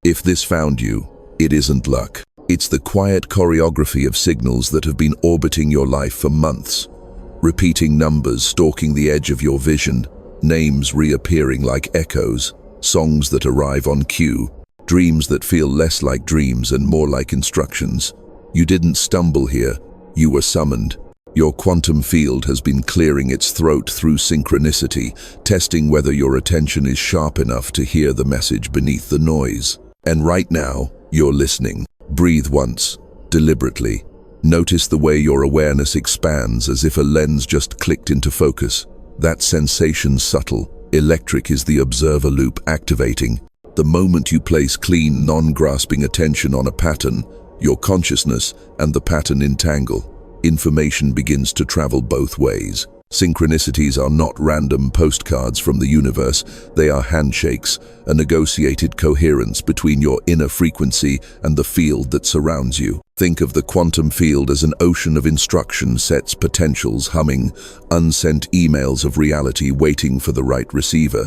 If this found you, it isn't luck. It's the quiet choreography of signals that have been orbiting your life for months. Repeating numbers stalking the edge of your vision, names reappearing like echoes, songs that arrive on cue, dreams that feel less like dreams and more like instructions. You didn't stumble here, you were summoned. Your quantum field has been clearing its throat through synchronicity, testing whether your attention is sharp enough to hear the message beneath the noise. And right now, you're listening. Breathe once, deliberately. Notice the way your awareness expands as if a lens just clicked into focus. That sensation's subtle. Electric is the observer loop activating. The moment you place clean, non-grasping attention on a pattern, your consciousness and the pattern entangle. Information begins to travel both ways. Synchronicities are not random postcards from the universe, they are handshakes, a negotiated coherence between your inner frequency and the field that surrounds you. Think of the quantum field as an ocean of instruction sets, potentials humming, unsent emails of reality waiting for the right receiver.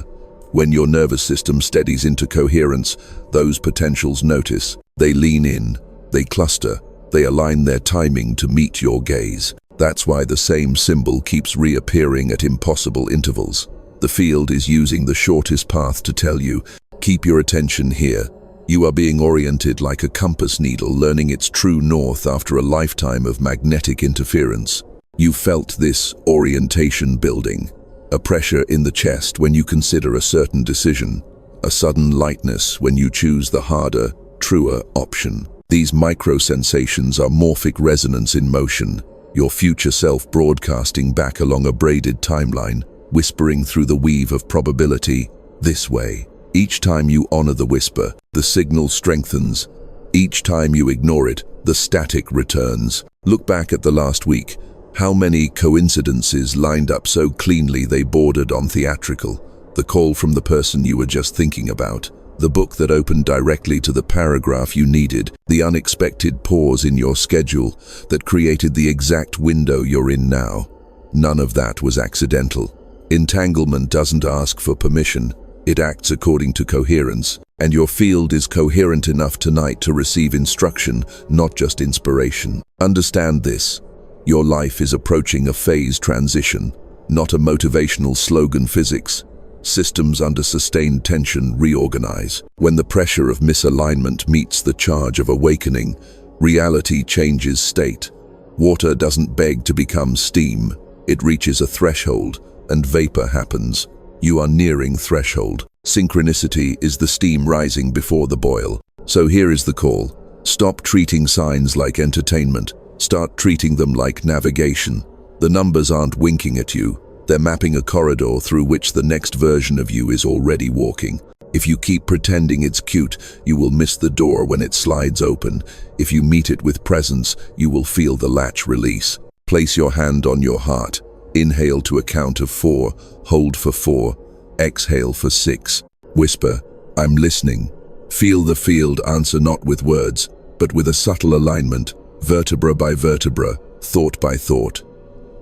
When your nervous system steadies into coherence, those potentials notice. They lean in, they cluster, they align their timing to meet your gaze. That's why the same symbol keeps reappearing at impossible intervals. The field is using the shortest path to tell you, keep your attention here. You are being oriented like a compass needle learning its true north after a lifetime of magnetic interference. You felt this orientation building, a pressure in the chest when you consider a certain decision, a sudden lightness when you choose the harder, truer option. These micro-sensations are morphic resonance in motion, your future self broadcasting back along a braided timeline, whispering through the weave of probability, this way. Each time you honor the whisper, the signal strengthens. Each time you ignore it, the static returns. Look back at the last week. How many coincidences lined up so cleanly they bordered on theatrical? The call from the person you were just thinking about. The book that opened directly to the paragraph you needed, the unexpected pause in your schedule that created the exact window you're in now. None of that was accidental. Entanglement doesn't ask for permission, it acts according to coherence, and your field is coherent enough tonight to receive instruction, not just inspiration. Understand this, your life is approaching a phase transition, not a motivational slogan physics. Systems under sustained tension reorganize. When the pressure of misalignment meets the charge of awakening, reality changes state. Water doesn't beg to become steam. It reaches a threshold, and vapor happens. You are nearing threshold. Synchronicity is the steam rising before the boil. So here is the call. Stop treating signs like entertainment. Start treating them like navigation. The numbers aren't winking at you. They're mapping a corridor through which the next version of you is already walking. If you keep pretending it's cute, you will miss the door when it slides open. If you meet it with presence, you will feel the latch release. Place your hand on your heart. Inhale to a count of 4, hold for 4, exhale for 6. Whisper, I'm listening. Feel the field answer not with words, but with a subtle alignment, vertebra by vertebra, thought by thought.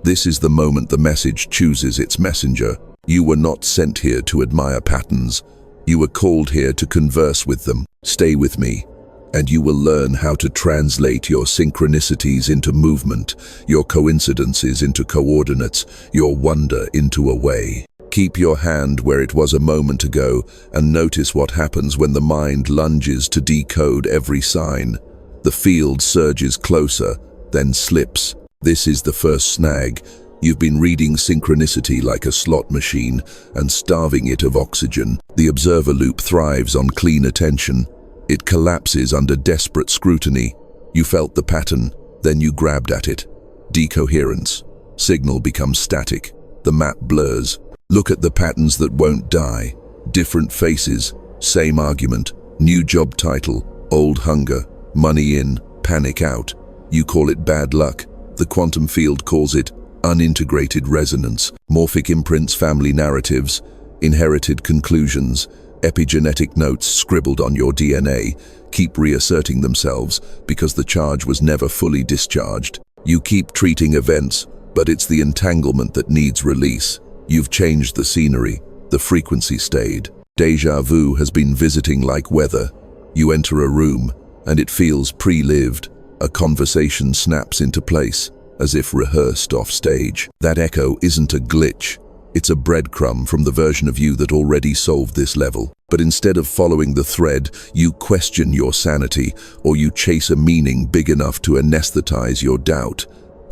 This is the moment the message chooses its messenger. You were not sent here to admire patterns. You were called here to converse with them. Stay with me, and you will learn how to translate your synchronicities into movement, your coincidences into coordinates, your wonder into a way. Keep your hand where it was a moment ago and notice what happens when the mind lunges to decode every sign. The field surges closer, then slips. This is the first snag. You've been reading synchronicity like a slot machine and starving it of oxygen. The observer loop thrives on clean attention. It collapses under desperate scrutiny. You felt the pattern, then you grabbed at it. Decoherence. Signal becomes static. The map blurs. Look at the patterns that won't die. Different faces, same argument, new job title, old hunger, money in, panic out. You call it bad luck. The quantum field calls it unintegrated resonance, morphic imprints, family narratives, inherited conclusions, epigenetic notes scribbled on your DNA keep reasserting themselves because the charge was never fully discharged. You keep treating events, but it's the entanglement that needs release. You've changed the scenery, the frequency stayed. Déjà vu has been visiting like weather. You enter a room, and it feels pre-lived. A conversation snaps into place, as if rehearsed off stage. That echo isn't a glitch. It's a breadcrumb from the version of you that already solved this level. But instead of following the thread, you question your sanity, or you chase a meaning big enough to anesthetize your doubt.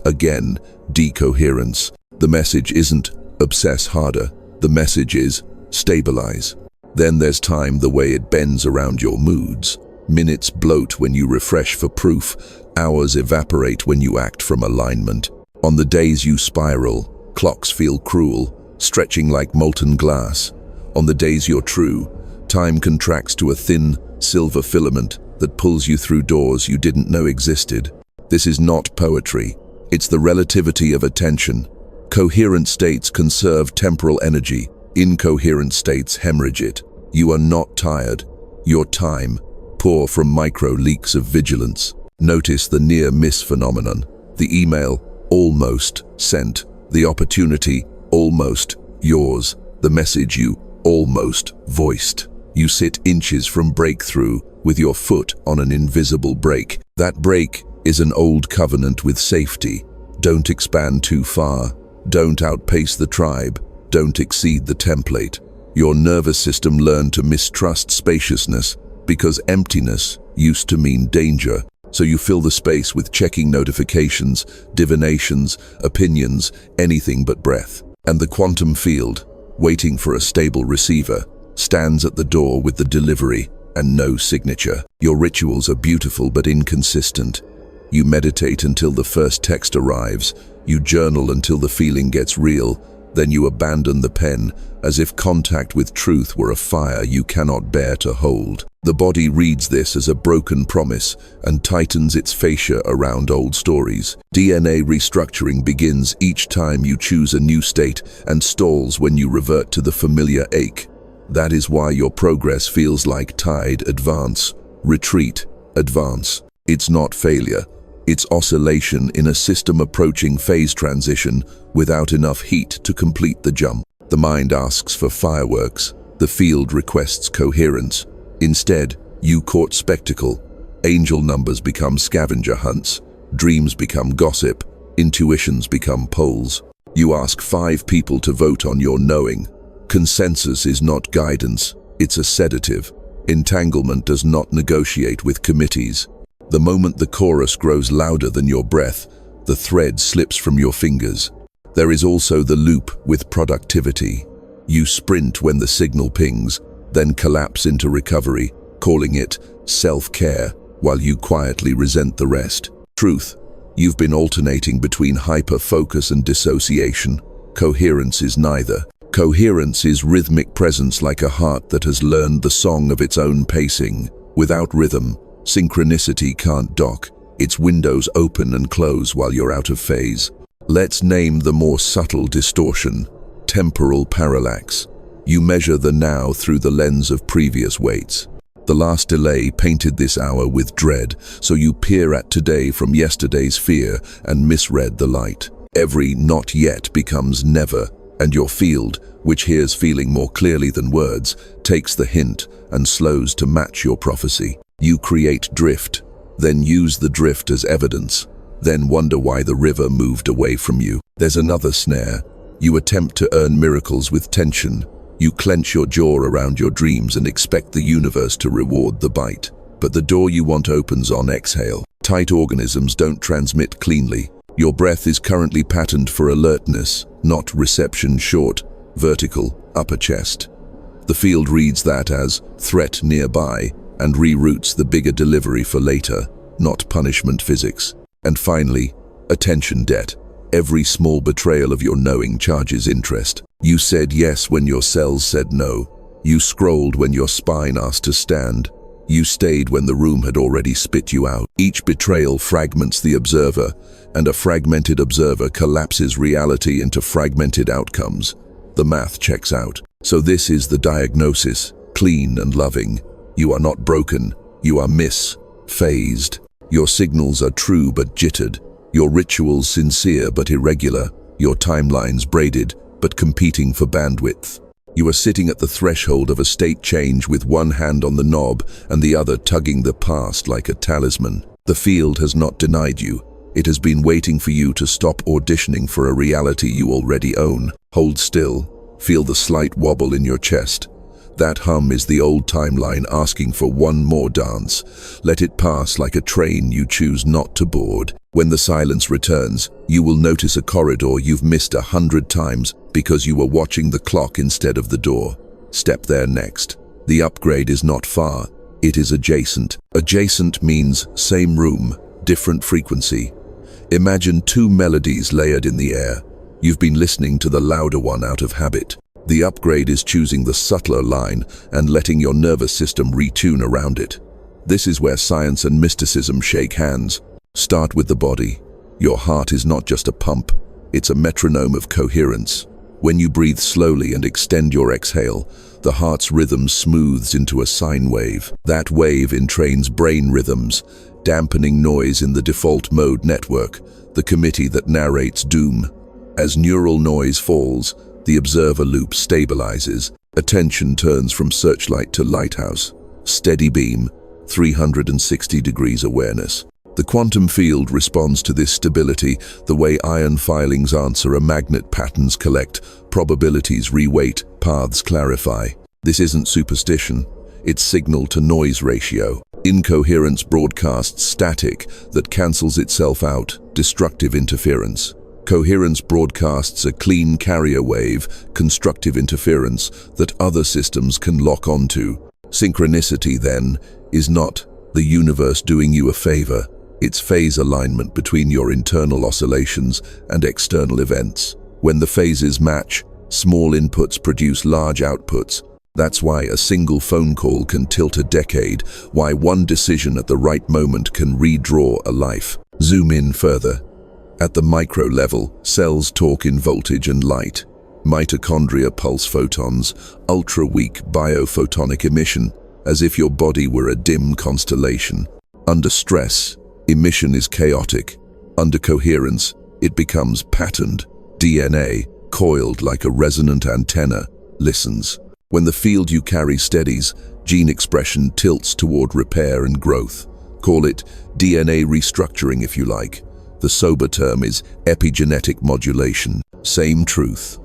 Again, decoherence. The message isn't obsess harder. The message is stabilize. Then there's time, the way it bends around your moods. Minutes bloat when you refresh for proof. Hours evaporate when you act from alignment. On the days you spiral, clocks feel cruel, stretching like molten glass. On the days you're true, time contracts to a thin, silver filament that pulls you through doors you didn't know existed. This is not poetry. It's the relativity of attention. Coherent states conserve temporal energy. Incoherent states hemorrhage it. You are not tired. Your time pour from micro leaks of vigilance. Notice the near-miss phenomenon. The email, almost sent. The opportunity, almost yours. The message you almost voiced. You sit inches from breakthrough with your foot on an invisible brake. That brake is an old covenant with safety. Don't expand too far. Don't outpace the tribe. Don't exceed the template. Your nervous system learned to mistrust spaciousness because emptiness used to mean danger. So you fill the space with checking notifications, divinations, opinions, anything but breath. And the quantum field, waiting for a stable receiver, stands at the door with the delivery and no signature. Your rituals are beautiful but inconsistent. You meditate until the first text arrives. You journal until the feeling gets real. Then you abandon the pen, as if contact with truth were a fire you cannot bear to hold. The body reads this as a broken promise and tightens its fascia around old stories. DNA restructuring begins each time you choose a new state and stalls when you revert to the familiar ache. That is why your progress feels like tide, advance, retreat, advance. It's not failure. It's oscillation in a system approaching phase transition without enough heat to complete the jump. The mind asks for fireworks. The field requests coherence. Instead, you court spectacle. Angel numbers become scavenger hunts. Dreams become gossip. Intuitions become polls. You ask 5 people to vote on your knowing. Consensus is not guidance. It's a sedative. Entanglement does not negotiate with committees. The moment the chorus grows louder than your breath, the thread slips from your fingers. There is also the loop with productivity. You sprint when the signal pings, then collapse into recovery, calling it self-care, while you quietly resent the rest. Truth, you've been alternating between hyper-focus and dissociation. Coherence is neither. Coherence is rhythmic presence like a heart that has learned the song of its own pacing. Without rhythm, synchronicity can't dock. Its windows open and close while you're out of phase. Let's name the more subtle distortion, temporal parallax. You measure the now through the lens of previous waits. The last delay painted this hour with dread, so you peer at today from yesterday's fear and misread the light. Every not yet becomes never, and your field, which hears feeling more clearly than words, takes the hint and slows to match your prophecy. You create drift, then use the drift as evidence, then wonder why the river moved away from you. There's another snare. You attempt to earn miracles with tension. You clench your jaw around your dreams and expect the universe to reward the bite. But the door you want opens on exhale. Tight organisms don't transmit cleanly. Your breath is currently patterned for alertness, not reception. Short, vertical, upper chest. The field reads that as threat nearby and reroutes the bigger delivery for later, not punishment physics. And finally, attention debt. Every small betrayal of your knowing charges interest. You said yes when your cells said no. You scrolled when your spine asked to stand. You stayed when the room had already spit you out. Each betrayal fragments the observer, and a fragmented observer collapses reality into fragmented outcomes. The math checks out. So this is the diagnosis, clean and loving. You are not broken. You are phased. Your signals are true but jittered. Your rituals sincere but irregular. Your timelines braided but competing for bandwidth. You are sitting at the threshold of a state change with one hand on the knob and the other tugging the past like a talisman. The field has not denied you. It has been waiting for you to stop auditioning for a reality you already own. Hold still. Feel the slight wobble in your chest. That hum is the old timeline asking for one more dance. Let it pass like a train you choose not to board. When the silence returns, you will notice a corridor you've missed 100 times because you were watching the clock instead of the door. Step there next. The upgrade is not far. It is adjacent. Adjacent means same room, different frequency. Imagine two melodies layered in the air. You've been listening to the louder one out of habit. The upgrade is choosing the subtler line and letting your nervous system retune around it. This is where science and mysticism shake hands. Start with the body. Your heart is not just a pump, it's a metronome of coherence. When you breathe slowly and extend your exhale, the heart's rhythm smooths into a sine wave. That wave entrains brain rhythms, dampening noise in the default mode network, the committee that narrates doom. As neural noise falls, the observer loop stabilizes. Attention turns from searchlight to lighthouse. Steady beam, 360 degrees awareness. The quantum field responds to this stability the way iron filings answer a magnet. Patterns collect, probabilities reweight, paths clarify. This isn't superstition, it's signal-to-noise ratio. Incoherence broadcasts static that cancels itself out, destructive interference. Coherence broadcasts a clean carrier wave, constructive interference that other systems can lock onto. Synchronicity, then, is not the universe doing you a favor. It's phase alignment between your internal oscillations and external events. When the phases match, small inputs produce large outputs. That's why a single phone call can tilt a decade, why one decision at the right moment can redraw a life. Zoom in further. At the micro level, cells talk in voltage and light. Mitochondria pulse photons, ultra-weak biophotonic emission, as if your body were a dim constellation. Under stress, emission is chaotic. Under coherence, it becomes patterned. DNA, coiled like a resonant antenna, listens. When the field you carry steadies, gene expression tilts toward repair and growth. Call it DNA restructuring if you like. The sober term is epigenetic modulation. Same truth.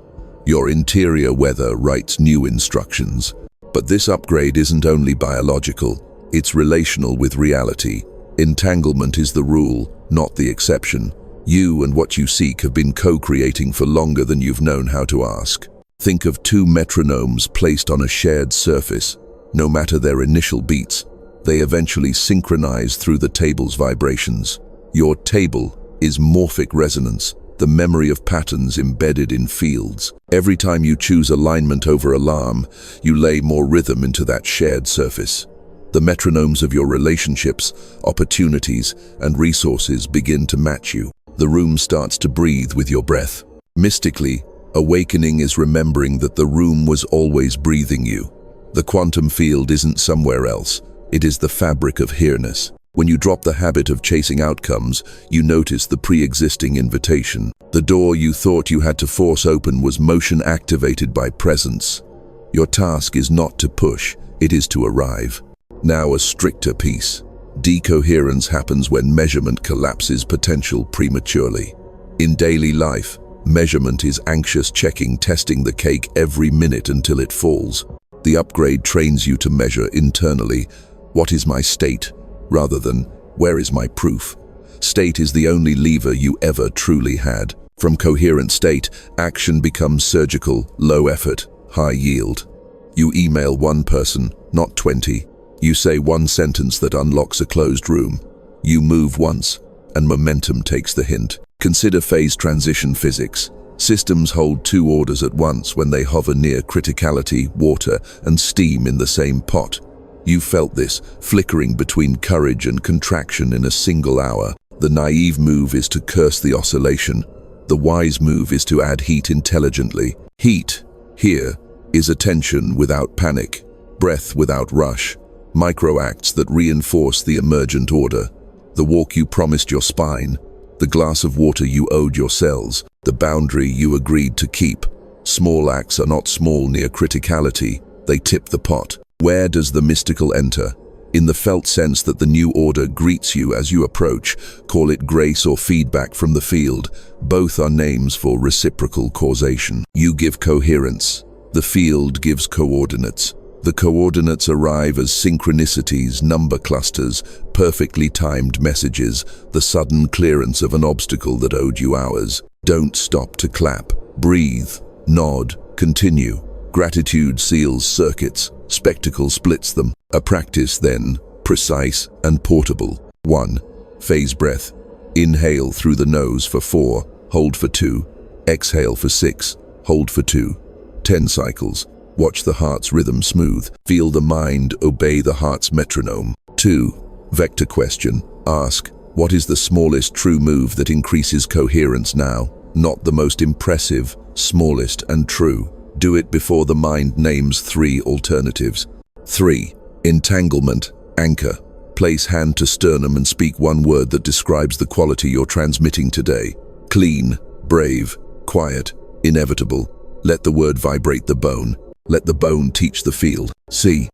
Your interior weather writes new instructions. But this upgrade isn't only biological, it's relational with reality. Entanglement is the rule, not the exception. You and what you seek have been co-creating for longer than you've known how to ask. Think of two metronomes placed on a shared surface. No matter their initial beats, they eventually synchronize through the table's vibrations. Your table is morphic resonance, the memory of patterns embedded in fields. Every time you choose alignment over alarm, you lay more rhythm into that shared surface. The metronomes of your relationships, opportunities, and resources begin to match you. The room starts to breathe with your breath. Mystically, awakening is remembering that the room was always breathing you. The quantum field isn't somewhere else, it is the fabric of here-ness. When you drop the habit of chasing outcomes, you notice the pre-existing invitation. The door you thought you had to force open was motion activated by presence. Your task is not to push, it is to arrive. Now a stricter piece. Decoherence happens when measurement collapses potential prematurely. In daily life, measurement is anxious checking, testing the cake every minute until it falls. The upgrade trains you to measure internally, what is my state, rather than where is my proof. State is the only lever you ever truly had. From coherent state, action becomes surgical, low effort, high yield. You email one person, not 20. You say one sentence that unlocks a closed room. You move once, and momentum takes the hint. Consider phase transition physics. Systems hold two orders at once when they hover near criticality, water, and steam in the same pot. You felt this, flickering between courage and contraction in a single hour. The naive move is to curse the oscillation. The wise move is to add heat intelligently. Heat, here, is attention without panic, breath without rush, microacts that reinforce the emergent order. The walk you promised your spine, the glass of water you owed your cells, the boundary you agreed to keep. Small acts are not small near criticality, they tip the pot. Where does the mystical enter? In the felt sense that the new order greets you as you approach, call it grace or feedback from the field. Both are names for reciprocal causation. You give coherence. The field gives coordinates. The coordinates arrive as synchronicities, number clusters, perfectly timed messages, the sudden clearance of an obstacle that owed you hours. Don't stop to clap. Breathe. Nod. Continue. Gratitude seals circuits. Spectacle splits them. A practice then, precise and portable. 1. Phase breath. Inhale through the nose for 4, hold for 2. Exhale for 6, hold for 2. 10 cycles. Watch the heart's rhythm smooth. Feel the mind obey the heart's metronome. 2. Vector question. Ask, what is the smallest true move that increases coherence now? Not the most impressive, smallest and true. Do it before the mind names 3 alternatives. 3. Entanglement. Anchor. Place hand to sternum and speak one word that describes the quality you're transmitting today. Clean, brave, quiet, inevitable. Let the word vibrate the bone. Let the bone teach the field. C.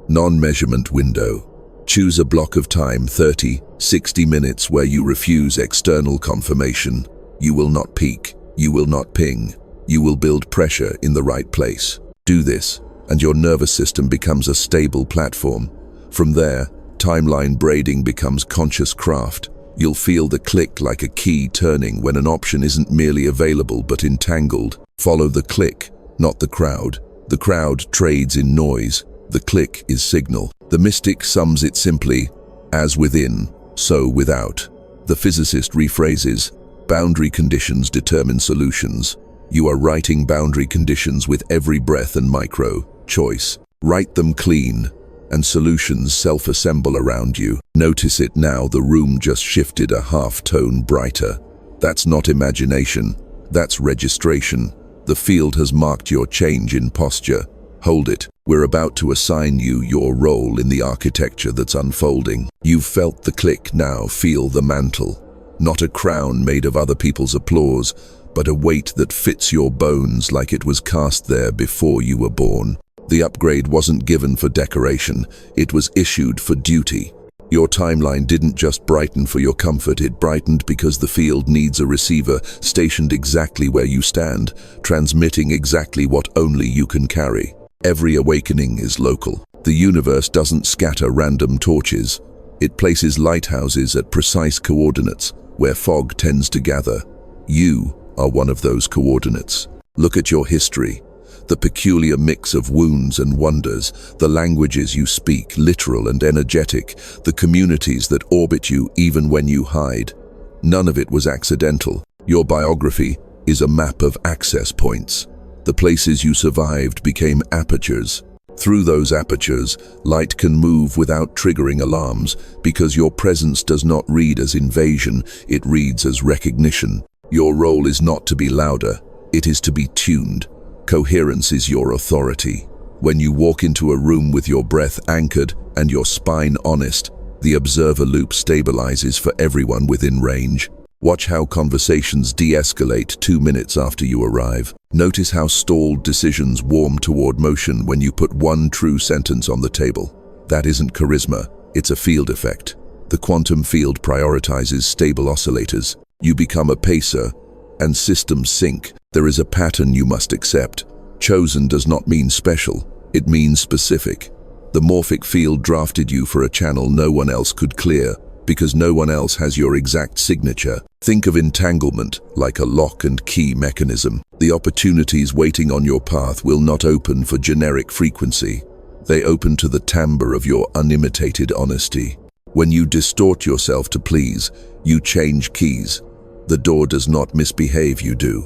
Non-measurement window. Choose a block of time, 30, 60 minutes, where you refuse external confirmation. You will not peak. You will not ping. You will build pressure in the right place. Do this, and your nervous system becomes a stable platform. From there, timeline braiding becomes conscious craft. You'll feel the click like a key turning when an option isn't merely available but entangled. Follow the click, not the crowd. The crowd trades in noise. The click is signal. The mystic sums it simply, as within, so without. The physicist rephrases, boundary conditions determine solutions. You are writing boundary conditions with every breath and micro-choice. Write them clean, and solutions self-assemble around you. Notice it now, the room just shifted a half-tone brighter. That's not imagination, that's registration. The field has marked your change in posture. Hold it. We're about to assign you your role in the architecture that's unfolding. You've felt the click, now feel the mantle. Not a crown made of other people's applause, but a weight that fits your bones like it was cast there before you were born. The upgrade wasn't given for decoration, it was issued for duty. Your timeline didn't just brighten for your comfort, it brightened because the field needs a receiver stationed exactly where you stand, transmitting exactly what only you can carry. Every awakening is local. The universe doesn't scatter random torches. It places lighthouses at precise coordinates, where fog tends to gather. You are one of those coordinates. Look at your history. The peculiar mix of wounds and wonders, the languages you speak, literal and energetic, the communities that orbit you even when you hide. None of it was accidental. Your biography is a map of access points. The places you survived became apertures. Through those apertures, light can move without triggering alarms, because your presence does not read as invasion, it reads as recognition. Your role is not to be louder, it is to be tuned. Coherence is your authority. When you walk into a room with your breath anchored and your spine honest, the observer loop stabilizes for everyone within range. Watch how conversations de-escalate 2 minutes after you arrive. Notice how stalled decisions warm toward motion when you put one true sentence on the table. That isn't charisma, it's a field effect. The quantum field prioritizes stable oscillators. You become a pacer, and systems sync. There is a pattern you must accept. Chosen does not mean special, it means specific. The morphic field drafted you for a channel no one else could clear, because no one else has your exact signature. Think of entanglement like a lock and key mechanism. The opportunities waiting on your path will not open for generic frequency. They open to the timbre of your unimitated honesty. When you distort yourself to please, you change keys. The door does not misbehave, you do.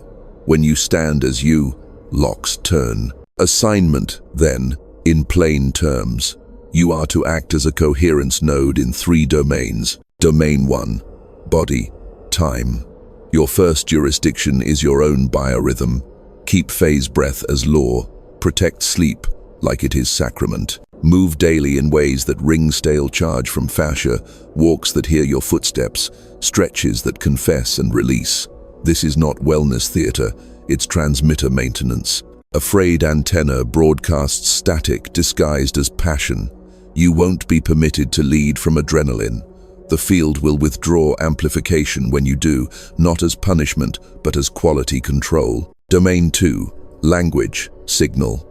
When you stand as you, locks turn. Assignment, then, in plain terms. You are to act as a coherence node in 3 domains. Domain 1, body, time. Your first jurisdiction is your own biorhythm. Keep phase breath as law. Protect sleep like it is sacrament. Move daily in ways that wring stale charge from fascia, walks that hear your footsteps, stretches that confess and release. This is not wellness theater, it's transmitter maintenance. A frayed antenna broadcasts static disguised as passion. You won't be permitted to lead from adrenaline. The field will withdraw amplification when you do, not as punishment, but as quality control. Domain 2. Language, signal.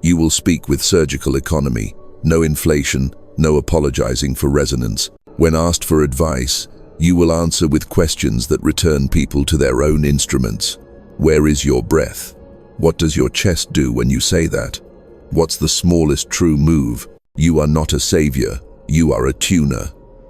You will speak with surgical economy. No inflation, no apologizing for resonance. When asked for advice, you will answer with questions that return people to their own instruments. Where is your breath? What does your chest do when you say that? What's the smallest true move? You are not a savior, you are a tuner.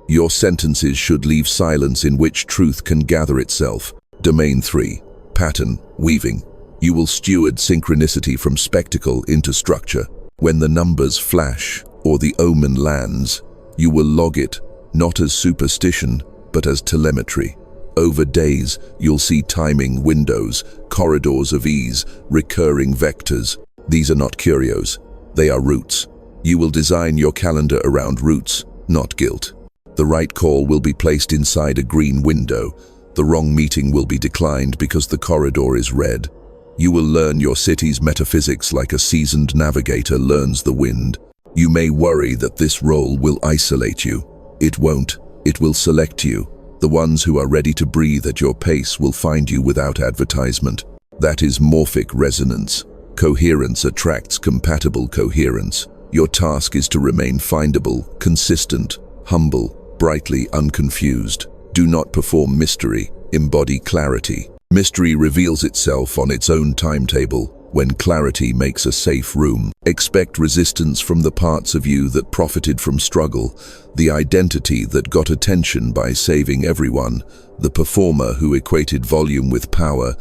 Your sentences should leave silence in which truth can gather itself. Domain 3. Pattern, weaving. You will steward synchronicity from spectacle into structure. When the numbers flash or the omen lands, you will log it, not as superstition, but as telemetry. Over days, you'll see timing windows, corridors of ease, recurring vectors. These are not curios, they are roots. You will design your calendar around roots, not guilt. The right call will be placed inside a green window. The wrong meeting will be declined because the corridor is red. You will learn your city's metaphysics like a seasoned navigator learns the wind. You may worry that this role will isolate you. It won't. It will select you. The ones who are ready to breathe at your pace will find you without advertisement. That is morphic resonance. Coherence attracts compatible coherence. Your task is to remain findable, consistent, humble, brightly unconfused. Do not perform mystery, embody clarity. Mystery reveals itself on its own timetable when clarity makes a safe room. Expect resistance from the parts of you that profited from struggle, the identity that got attention by saving everyone, the performer who equated volume with power,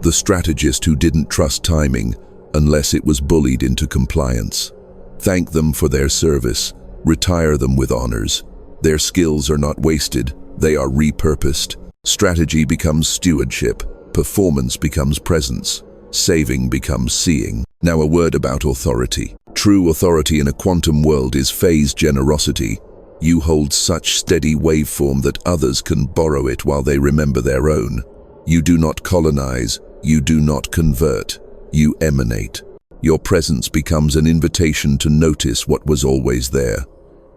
the strategist who didn't trust timing unless it was bullied into compliance. Thank them for their service, retire them with honors. Their skills are not wasted, they are repurposed. Strategy becomes stewardship, performance becomes presence, saving becomes seeing. Now a word about authority. True authority in a quantum world is phase generosity. You hold such steady waveform that others can borrow it while they remember their own. You do not colonize, you do not convert, you emanate. Your presence becomes an invitation to notice what was always there.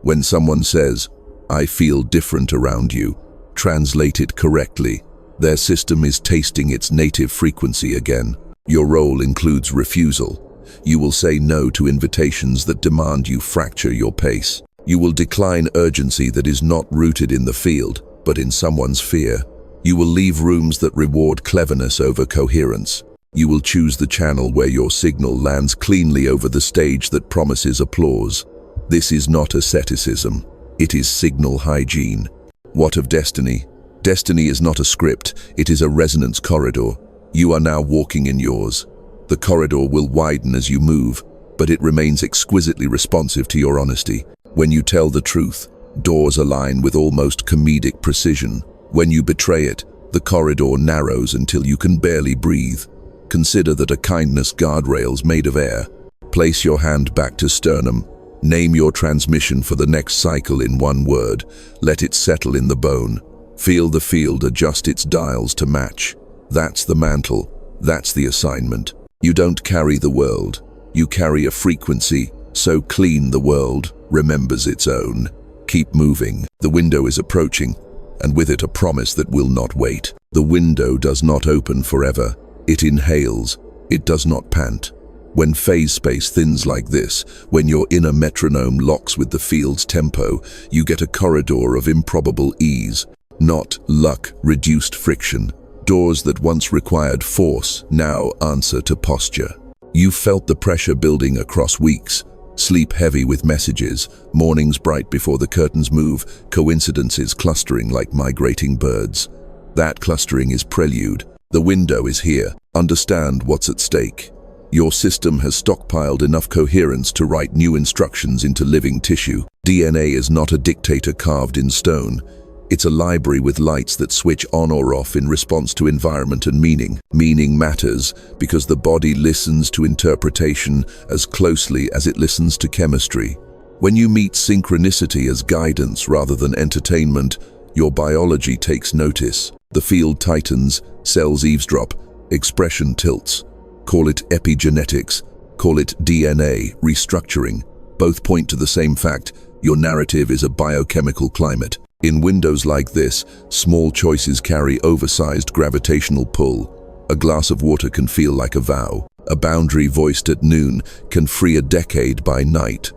When someone says, "I feel different around you," translate it correctly. Their system is tasting its native frequency again. Your role includes refusal. You will say no to invitations that demand you fracture your pace. You will decline urgency that is not rooted in the field, but in someone's fear. You will leave rooms that reward cleverness over coherence. You will choose the channel where your signal lands cleanly over the stage that promises applause. This is not asceticism. It is signal hygiene. What of destiny? Destiny is not a script, it is a resonance corridor. You are now walking in yours. The corridor will widen as you move, but it remains exquisitely responsive to your honesty. When you tell the truth, doors align with almost comedic precision. When you betray it, the corridor narrows until you can barely breathe. Consider that a kindness guardrail's made of air. Place your hand back to sternum. Name your transmission for the next cycle in one word. Let it settle in the bone. Feel the field adjust its dials to match. That's the mantle. That's the assignment. You don't carry the world. You carry a frequency so clean the world remembers its own. Keep moving. The window is approaching, and with it a promise that will not wait. The window does not open forever. It inhales. It does not pant. When phase space thins like this, when your inner metronome locks with the field's tempo, you get a corridor of improbable ease, not luck-reduced friction. Doors that once required force now answer to posture. You felt the pressure building across weeks, sleep heavy with messages, mornings bright before the curtains move, coincidences clustering like migrating birds. That clustering is prelude. The window is here. Understand what's at stake. Your system has stockpiled enough coherence to write new instructions into living tissue. DNA is not a dictator carved in stone. It's a library with lights that switch on or off in response to environment and meaning. Meaning matters because the body listens to interpretation as closely as it listens to chemistry. When you meet synchronicity as guidance rather than entertainment, your biology takes notice. The field tightens, cells eavesdrop, expression tilts. call it epigenetics, call it DNA restructuring. Both point to the same fact: your narrative is a biochemical climate. In windows like this, small choices carry oversized gravitational pull. A glass of water can feel like a vow. A boundary voiced at noon can free a decade by night.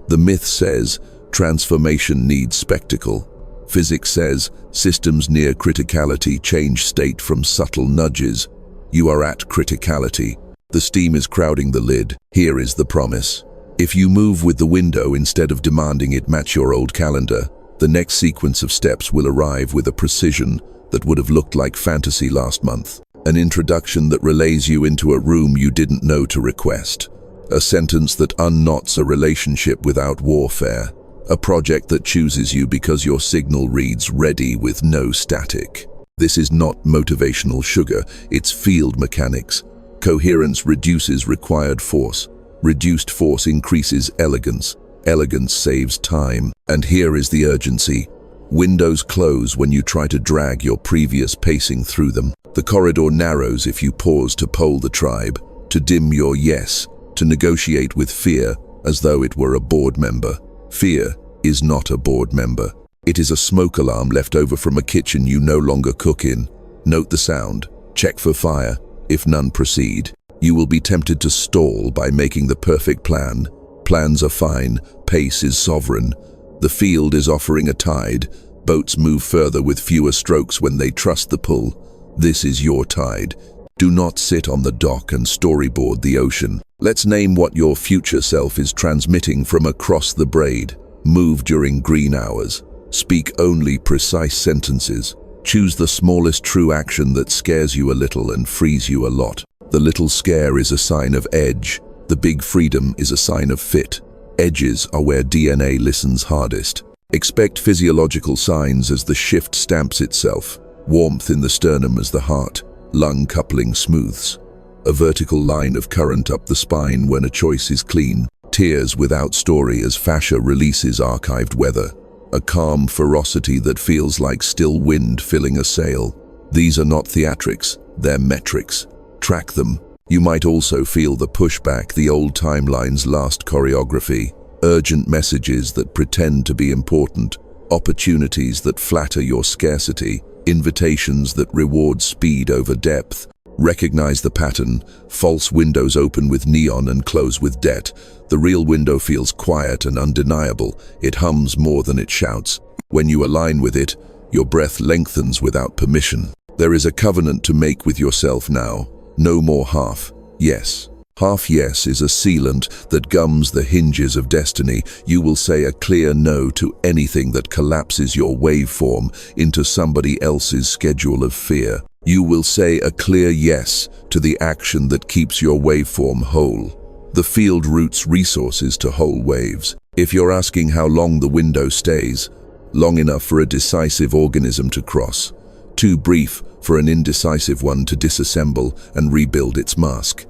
The myth says transformation needs spectacle. Physics says systems near criticality change state from subtle nudges. You are at criticality. The steam is crowding the lid. Here is the promise. If you move with the window instead of demanding it match your old calendar, the next sequence of steps will arrive with a precision that would have looked like fantasy last month. An introduction that relays you into a room you didn't know to request. A sentence that unknots a relationship without warfare. A project that chooses you because your signal reads ready with no static. This is not motivational sugar, it's field mechanics. Coherence reduces required force. Reduced force increases elegance. Elegance saves time. And here is the urgency. Windows close when you try to drag your previous pacing through them. The corridor narrows if you pause to poll the tribe, to dim your yes, to negotiate with fear as though it were a board member. Fear is not a board member. It is a smoke alarm left over from a kitchen you no longer cook in. Note the sound. Check for fire. If none proceed, you will be tempted to stall by making the perfect plan. Plans are fine. Pace is sovereign. The field is offering a tide. Boats move further with fewer strokes when they trust the pull. This is your tide. Do not sit on the dock and storyboard the ocean. Let's name what your future self is transmitting from across the braid. Move during green hours. Speak only precise sentences. Choose the smallest true action that scares you a little and frees you a lot. The little scare is a sign of edge. The big freedom is a sign of fit. Edges are where DNA listens hardest. Expect physiological signs as the shift stamps itself. Warmth in the sternum as the heart, lung coupling smooths. A vertical line of current up the spine when a choice is clean. Tears without story as fascia releases archived weather. A calm ferocity that feels like still wind filling a sail. These are not theatrics, they're metrics. Track them. You might also feel the pushback, the old timeline's last choreography. Urgent messages that pretend to be important. Opportunities that flatter your scarcity. Invitations that reward speed over depth. Recognize the pattern. False windows open with neon and close with debt. The real window feels quiet and undeniable. It hums more than it shouts. When you align with it, your breath lengthens without permission. There is a covenant to make with yourself now. No more half yes. Half yes is a sealant that gums the hinges of destiny. You will say a clear no to anything that collapses your waveform into somebody else's schedule of fear. You will say a clear yes to the action that keeps your waveform whole. The field routes resources to whole waves. If you're asking how long the window stays, long enough for a decisive organism to cross. Too brief for an indecisive one to disassemble and rebuild its mask.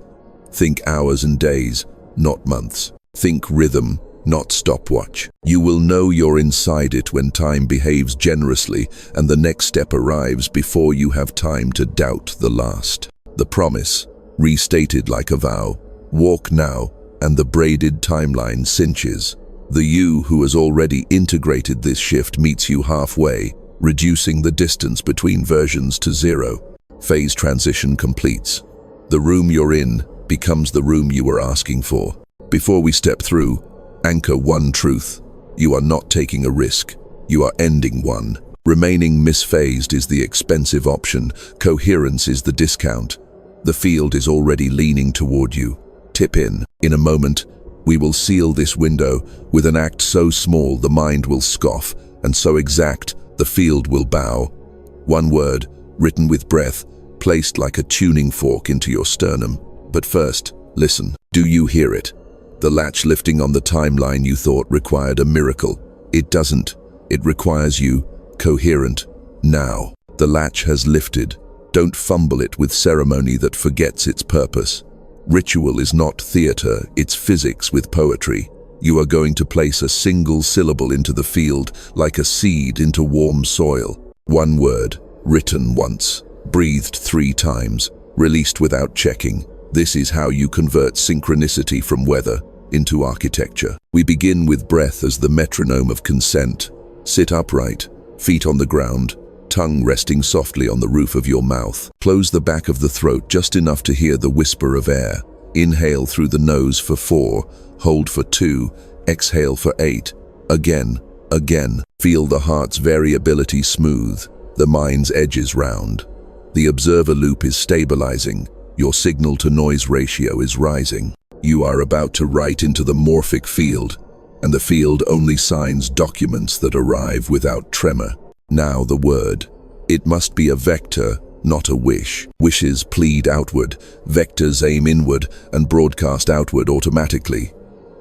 Think hours and days, not months. Think rhythm, not stopwatch. You will know you're inside it when time behaves generously and the next step arrives before you have time to doubt the last. The promise, restated like a vow. Walk now, and the braided timeline cinches. The you who has already integrated this shift meets you halfway, reducing the distance between versions to zero. Phase transition completes. The room you're in becomes the room you were asking for. Before we step through, anchor one truth. You are not taking a risk. You are ending one. Remaining misphased is the expensive option. Coherence is the discount. The field is already leaning toward you. Tip in. In a moment, we will seal this window with an act so small the mind will scoff, and so exact the field will bow. One word, written with breath, placed like a tuning fork into your sternum. But first, listen. Do you hear it? The latch lifting on the timeline you thought required a miracle. It doesn't. It requires you, coherent, now. The latch has lifted. Don't fumble it with ceremony that forgets its purpose. Ritual is not theater, it's physics with poetry. You are going to place a single syllable into the field like a seed into warm soil. One word, written once, breathed 3 times, released without checking. This is how you convert synchronicity from weather into architecture. We begin with breath as the metronome of consent. Sit upright, feet on the ground, tongue resting softly on the roof of your mouth. Close the back of the throat just enough to hear the whisper of air. Inhale through the nose for 4, hold for 2, exhale for 8. Again. Feel the heart's variability smooth, the mind's edges round. The observer loop is stabilizing, your signal-to-noise ratio is rising. You are about to write into the morphic field, and the field only signs documents that arrive without tremor. Now the word. It must be a vector, not a wish. Wishes plead outward, vectors aim inward and broadcast outward automatically.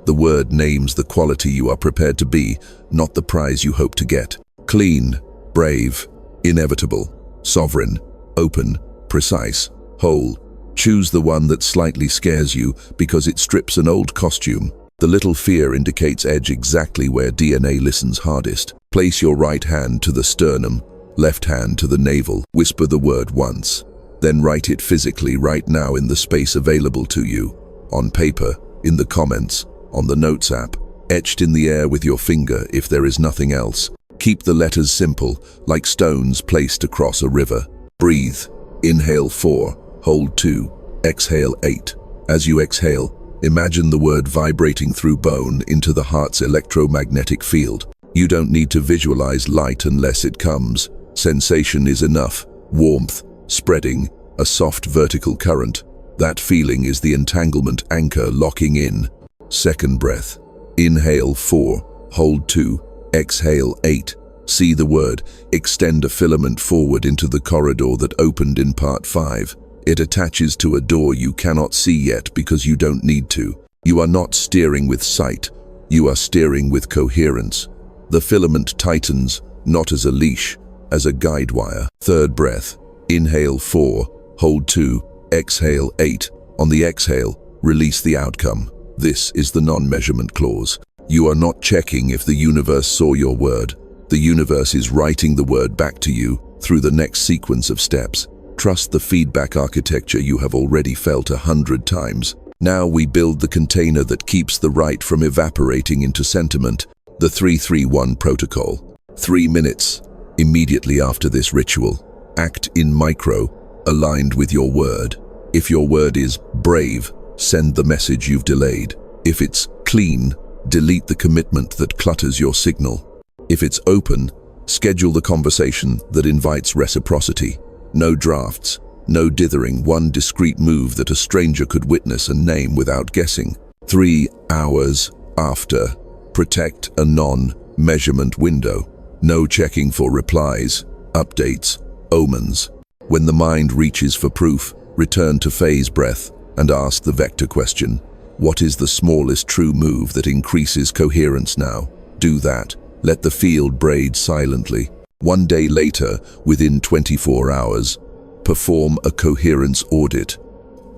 The word names the quality you are prepared to be, not the prize you hope to get. Clean, brave, inevitable, sovereign, open, precise, whole. Choose the one that slightly scares you because it strips an old costume. The little fear indicates edge exactly where DNA listens hardest. Place your right hand to the sternum, left hand to the navel. Whisper the word once, then write it physically right now in the space available to you. On paper, in the comments, on the Notes app, etched in the air with your finger if there is nothing else. Keep the letters simple, like stones placed across a river. Breathe. Inhale 4, hold 2, exhale 8. As you exhale, imagine the word vibrating through bone into the heart's electromagnetic field. You don't need to visualize light unless it comes. Sensation is enough. Warmth, spreading, a soft vertical current. That feeling is the entanglement anchor locking in. Second breath. Inhale 4, hold 2, exhale 8. See the word, extend a filament forward into the corridor that opened in part 5. It attaches to a door you cannot see yet because you don't need to. You are not steering with sight, you are steering with coherence. The filament tightens, not as a leash, as a guide wire. Third breath. Inhale 4, hold 2, exhale 8. On the exhale, release the outcome. This is the non-measurement clause. You are not checking if the universe saw your word. The universe is writing the word back to you through the next sequence of steps. Trust the feedback architecture you have already felt 100 times. Now we build the container that keeps the write from evaporating into sentiment, the 3-3-1 protocol. 3 minutes. Immediately after this ritual, act in micro, aligned with your word. If your word is brave, send the message you've delayed. If it's clean, delete the commitment that clutters your signal. If it's open, schedule the conversation that invites reciprocity. No drafts, no dithering, one discreet move that a stranger could witness and name without guessing. 3 hours after, protect a non-measurement window. No checking for replies, updates, omens. When the mind reaches for proof, return to phase breath and ask the vector question. What is the smallest true move that increases coherence now? Do that. Let the field braid silently. 1 day later, within 24 hours, perform a coherence audit.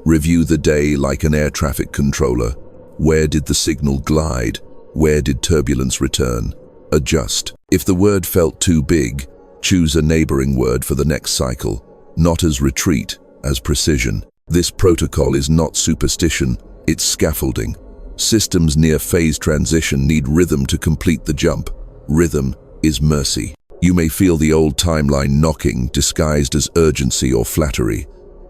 Review the day like an air traffic controller. Where did the signal glide? Where did turbulence return? Adjust. If the word felt too big, choose a neighboring word for the next cycle. Not as retreat, as precision. This protocol is not superstition, it's scaffolding. Systems near phase transition need rhythm to complete the jump. Rhythm is mercy. You may feel the old timeline knocking, disguised as urgency or flattery.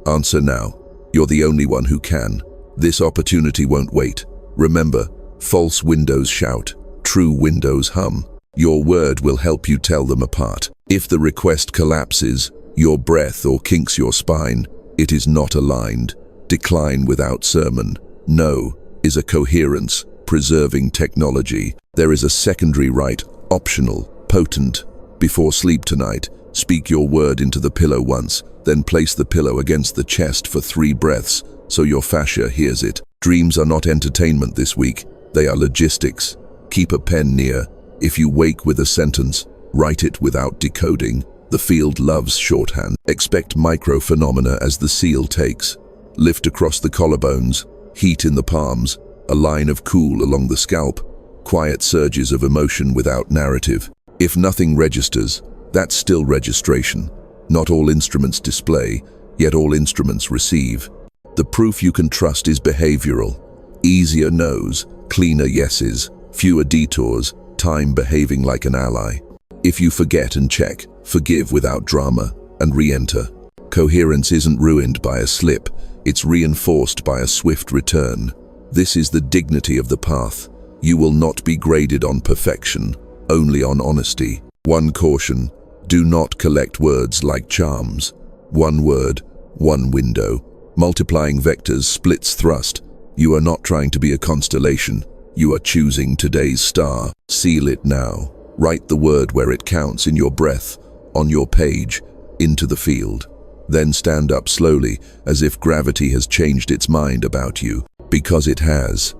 Answer now. You're the only one who can. This opportunity won't wait. Remember, false windows shout, true windows hum. Your word will help you tell them apart. If the request collapses, your breath or kinks your spine, it is not aligned. Decline without sermon. No is a coherence, preserving technology. There is a secondary right, optional, potent. Before sleep tonight, speak your word into the pillow once, then place the pillow against the chest for 3 breaths so your fascia hears it. Dreams are not entertainment this week, they are logistics. Keep a pen near. If you wake with a sentence, write it without decoding. The field loves shorthand. Expect micro-phenomena as the seal takes. Lift across the collarbones, heat in the palms, a line of cool along the scalp, quiet surges of emotion without narrative. If nothing registers, that's still registration. Not all instruments display, yet all instruments receive. The proof you can trust is behavioral. Easier no's, cleaner yeses, fewer detours, time behaving like an ally. If you forget and check, forgive without drama, and re-enter. Coherence isn't ruined by a slip, it's reinforced by a swift return. This is the dignity of the path. You will not be graded on perfection, only on honesty. One caution, do not collect words like charms. One word, one window. Multiplying vectors splits thrust. You are not trying to be a constellation. You are choosing today's star. Seal it now. Write the word where it counts in your breath, on your page, into the field. Then stand up slowly, as if gravity has changed its mind about you. Because it has.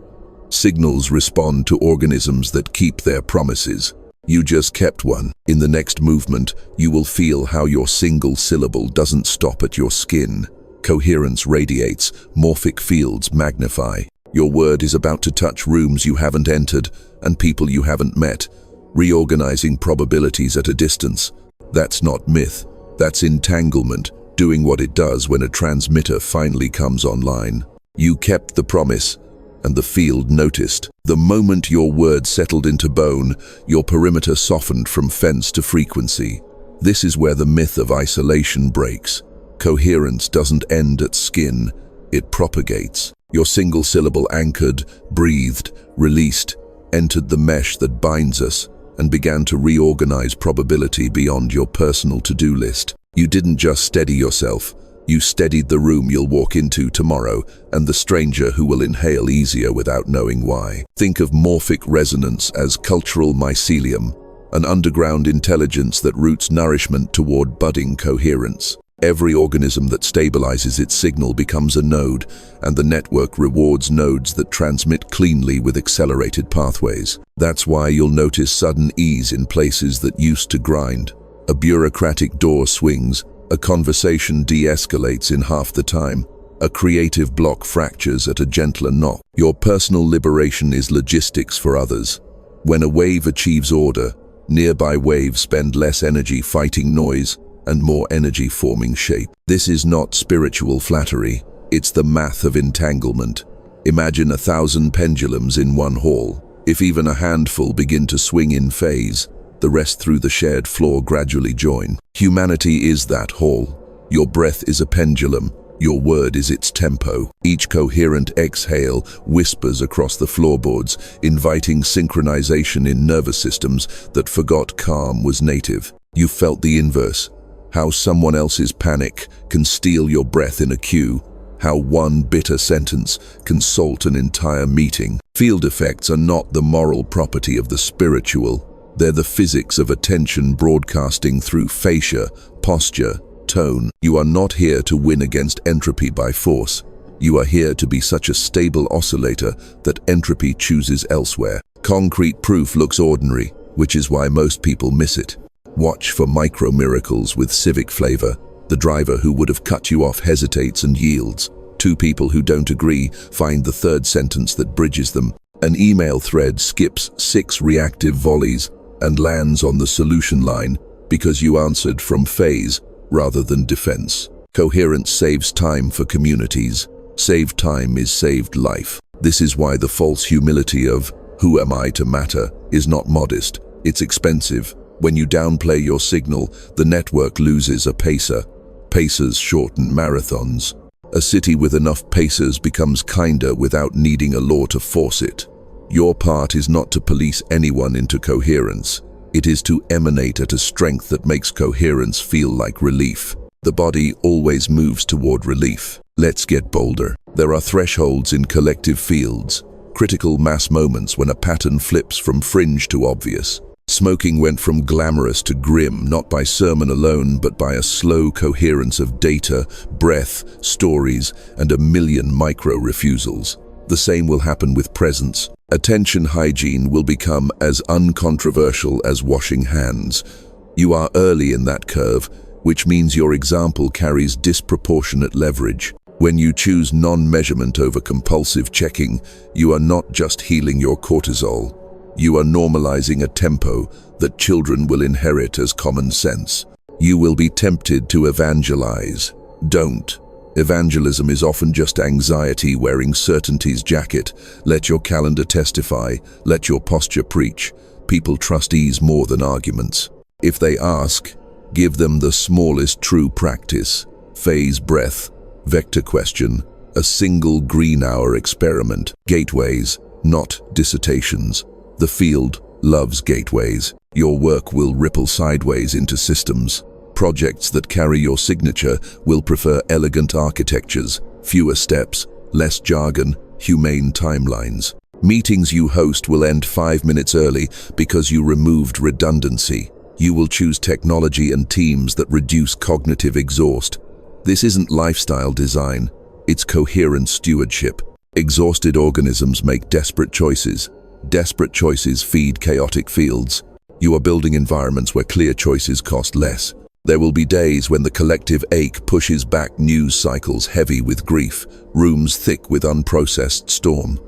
Signals respond to organisms that keep their promises. You just kept one. In the next movement, you will feel how your single syllable doesn't stop at your skin. Coherence radiates, morphic fields magnify. Your word is about to touch rooms you haven't entered and people you haven't met, reorganizing probabilities at a distance. That's not myth, that's entanglement, doing what it does when a transmitter finally comes online. You kept the promise, and the field noticed. The moment your word settled into bone, your perimeter softened from fence to frequency. This is where the myth of isolation breaks. Coherence doesn't end at skin, it propagates. Your single syllable anchored, breathed, released, entered the mesh that binds us, and began to reorganize probability beyond your personal to-do list. You didn't just steady yourself, you steadied the room you'll walk into tomorrow and the stranger who will inhale easier without knowing why. Think of morphic resonance as cultural mycelium, an underground intelligence that routes nourishment toward budding coherence. Every organism that stabilizes its signal becomes a node, and the network rewards nodes that transmit cleanly with accelerated pathways. That's why you'll notice sudden ease in places that used to grind. A bureaucratic door swings, a conversation de-escalates in half the time, a creative block fractures at a gentler knock. Your personal liberation is logistics for others. When a wave achieves order, nearby waves spend less energy fighting noise and more energy forming shape. This is not spiritual flattery, it's the math of entanglement. Imagine 1,000 pendulums in one hall. If even a handful begin to swing in phase, the rest through the shared floor gradually join. Humanity is that hall. Your breath is a pendulum, your word is its tempo. Each coherent exhale whispers across the floorboards, inviting synchronization in nervous systems that forgot calm was native. You felt the inverse. How someone else's panic can steal your breath in a queue, how one bitter sentence can salt an entire meeting. Field effects are not the moral property of the spiritual, they're the physics of attention broadcasting through fascia, posture, tone. You are not here to win against entropy by force. You are here to be such a stable oscillator that entropy chooses elsewhere. Concrete proof looks ordinary, which is why most people miss it. Watch for micro-miracles with civic flavor. The driver who would have cut you off hesitates and yields. Two people who don't agree find the third sentence that bridges them. An email thread skips 6 reactive volleys and lands on the solution line because you answered from phase rather than defense. Coherence saves time for communities. Saved time is saved life. This is why the false humility of "who am I to matter" is not modest, it's expensive. When you downplay your signal, the network loses a pacer. Pacers shorten marathons. A city with enough pacers becomes kinder without needing a law to force it. Your part is not to police anyone into coherence. It is to emanate at a strength that makes coherence feel like relief. The body always moves toward relief. Let's get bolder. There are thresholds in collective fields, critical mass moments when a pattern flips from fringe to obvious. Smoking went from glamorous to grim, not by sermon alone, but by a slow coherence of data, breath, stories, and a million micro-refusals. The same will happen with presence. Attention hygiene will become as uncontroversial as washing hands. You are early in that curve, which means your example carries disproportionate leverage. When you choose non-measurement over compulsive checking, you are not just healing your cortisol. You are normalizing a tempo that children will inherit as common sense. You will be tempted to evangelize. Don't. Evangelism is often just anxiety wearing certainty's jacket. Let your calendar testify, let your posture preach. People trust ease more than arguments. If they ask, give them the smallest true practice. Phase breath, vector question, a single green hour experiment. Gateways, not dissertations. The field loves gateways. Your work will ripple sideways into systems. Projects that carry your signature will prefer elegant architectures, fewer steps, less jargon, humane timelines. Meetings you host will end 5 minutes early because you removed redundancy. You will choose technology and teams that reduce cognitive exhaust. This isn't lifestyle design, it's coherent stewardship. Exhausted organisms make desperate choices. Desperate choices feed chaotic fields. You are building environments where clear choices cost less. There will be days when the collective ache pushes back news cycles heavy with grief, rooms thick with unprocessed storm.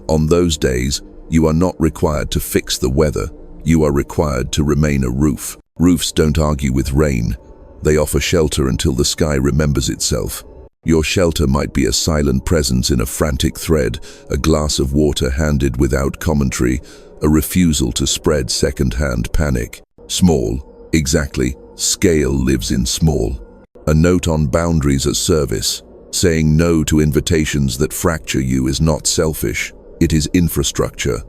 On those days, you are not required to fix the weather. You are required to remain a roof. Roofs don't argue with rain. They offer shelter until the sky remembers itself. Your shelter might be a silent presence in a frantic thread, a glass of water handed without commentary, a refusal to spread second-hand panic. Small, exactly. Scale lives in small. A note on boundaries as service. Saying no to invitations that fracture you is not selfish. It is infrastructure.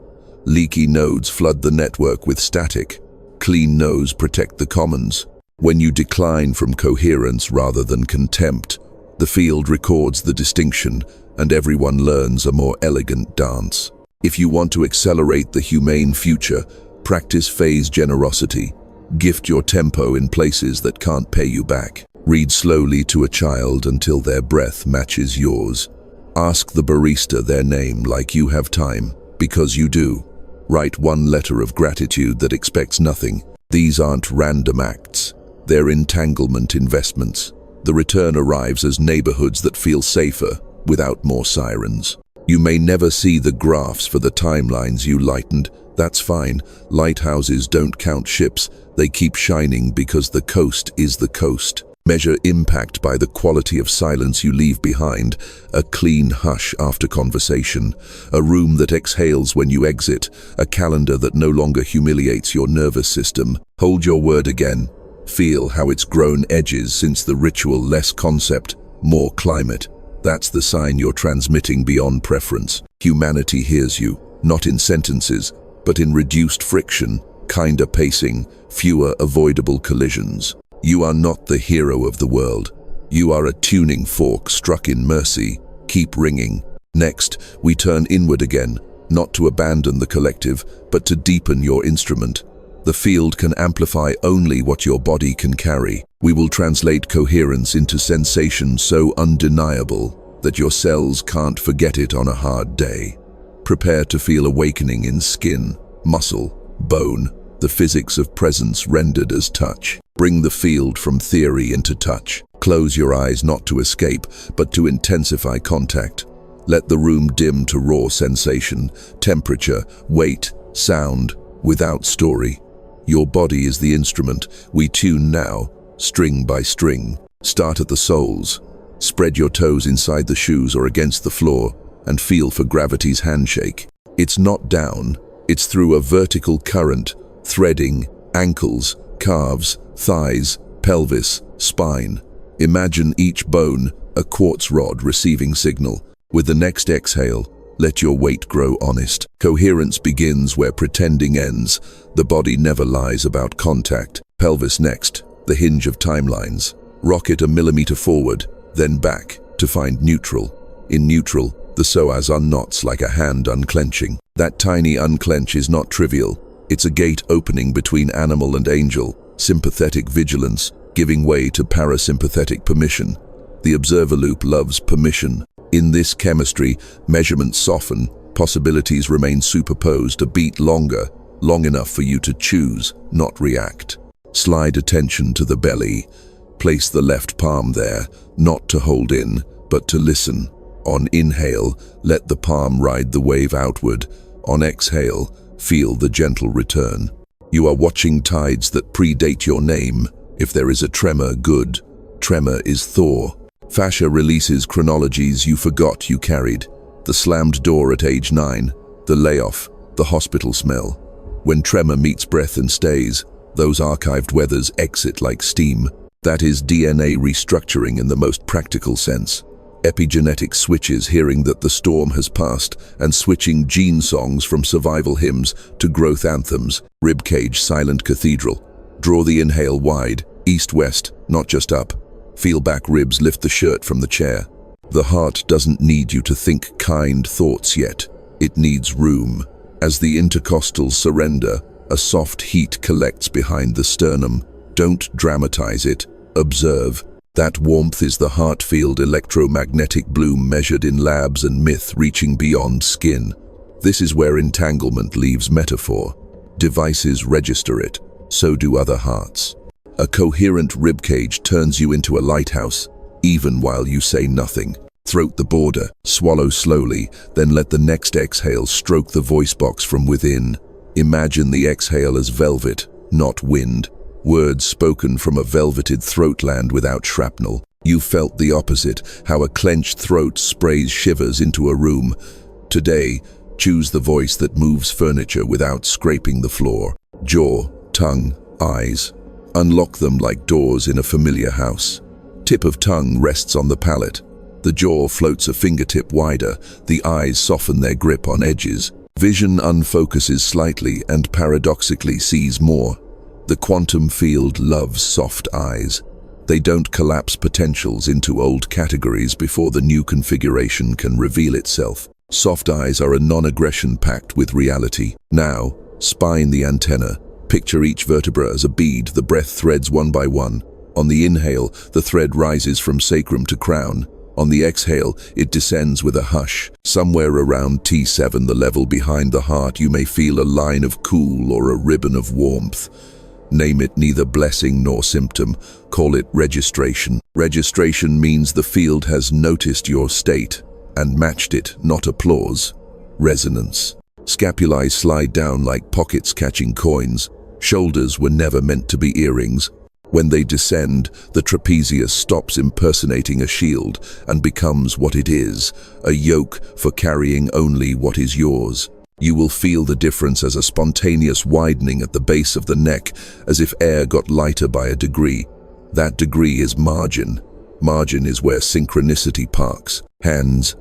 Leaky nodes flood the network with static. Clean nodes protect the commons. When you decline from coherence rather than contempt, the field records the distinction and everyone learns a more elegant dance. If you want to accelerate the humane future, practice phase generosity. Gift your tempo in places that can't pay you back. Read slowly to a child until their breath matches yours. Ask the barista their name like you have time, because you do. Write one letter of gratitude that expects nothing. These aren't random acts. They're entanglement investments. The return arrives as neighborhoods that feel safer, without more sirens. You may never see the graphs for the timelines you lightened. That's fine. Lighthouses don't count ships. They keep shining because the coast is the coast. Measure impact by the quality of silence you leave behind, a clean hush after conversation, a room that exhales when you exit, a calendar that no longer humiliates your nervous system. Hold your word again. Feel how it's grown edges since the ritual. Less concept, more climate. That's the sign you're transmitting beyond preference. Humanity hears you, not in sentences, but in reduced friction, kinder pacing, fewer avoidable collisions. You are not the hero of the world. You are a tuning fork struck in mercy. Keep ringing. Next, we turn inward again, not to abandon the collective, but to deepen your instrument. The field can amplify only what your body can carry. We will translate coherence into sensation so undeniable that your cells can't forget it on a hard day. Prepare to feel awakening in skin, muscle, bone, the physics of presence rendered as touch. Bring the field from theory into touch. Close your eyes not to escape, but to intensify contact. Let the room dim to raw sensation, temperature, weight, sound, without story. Your body is the instrument. We tune now, string by string. Start at the soles. Spread your toes inside the shoes or against the floor and feel for gravity's handshake. It's not down, it's through a vertical current, threading ankles, calves, thighs, pelvis, spine. Imagine each bone a quartz rod receiving signal. With the next exhale, let your weight grow honest. Coherence begins where pretending ends. The body never lies about contact. Pelvis next, the hinge of timelines. Rock it a millimeter forward, then back to find neutral. In neutral, the psoas unknots like a hand unclenching. That tiny unclench is not trivial. It's a gate opening between animal and angel, sympathetic vigilance, giving way to parasympathetic permission. The observer loop loves permission. In this chemistry, measurements soften, possibilities remain superposed a beat longer, long enough for you to choose, not react. Slide attention to the belly. Place the left palm there, not to hold in, but to listen. On inhale, let the palm ride the wave outward. On exhale, feel the gentle return. You are watching tides that predate your name. If there is a tremor, good. Tremor is thaw. Fascia releases chronologies you forgot you carried. The slammed door at age 9, the layoff, the hospital smell. When tremor meets breath and stays, those archived weathers exit like steam. That is DNA restructuring in the most practical sense. Epigenetic switches hearing that the storm has passed and switching gene songs from survival hymns to growth anthems. Ribcage silent cathedral. Draw the inhale wide, east-west, not just up. Feel back ribs lift the shirt from the chair. The heart doesn't need you to think kind thoughts yet. It needs room. As the intercostals surrender, a soft heat collects behind the sternum. Don't dramatize it. Observe. That warmth is the heart field electromagnetic bloom measured in labs and myth reaching beyond skin. This is where entanglement leaves metaphor. Devices register it. So do other hearts. A coherent ribcage turns you into a lighthouse, even while you say nothing. Throat the border, swallow slowly, then let the next exhale stroke the voice box from within. Imagine the exhale as velvet, not wind. Words spoken from a velveted throatland without shrapnel. You felt the opposite, how a clenched throat sprays shivers into a room. Today, choose the voice that moves furniture without scraping the floor. Jaw, tongue, eyes. Unlock them like doors in a familiar house. Tip of tongue rests on the palate. The jaw floats a fingertip wider. The eyes soften their grip on edges. Vision unfocuses slightly and paradoxically sees more. The quantum field loves soft eyes. They don't collapse potentials into old categories before the new configuration can reveal itself. Soft eyes are a non-aggression pact with reality. Now, spine the antenna. Picture each vertebra as a bead, the breath threads one by one. On the inhale, the thread rises from sacrum to crown. On the exhale, it descends with a hush. Somewhere around T7, the level behind the heart, you may feel a line of cool or a ribbon of warmth. Name it neither blessing nor symptom. Call it registration. Registration means the field has noticed your state and matched it, not applause. Resonance. Scapulae slide down like pockets catching coins. Shoulders were never meant to be earrings. When they descend, the trapezius stops impersonating a shield and becomes what it is, a yoke for carrying only what is yours. You will feel the difference as a spontaneous widening at the base of the neck, as if air got lighter by a degree. That degree is margin. Margin is where synchronicity parks. Hands.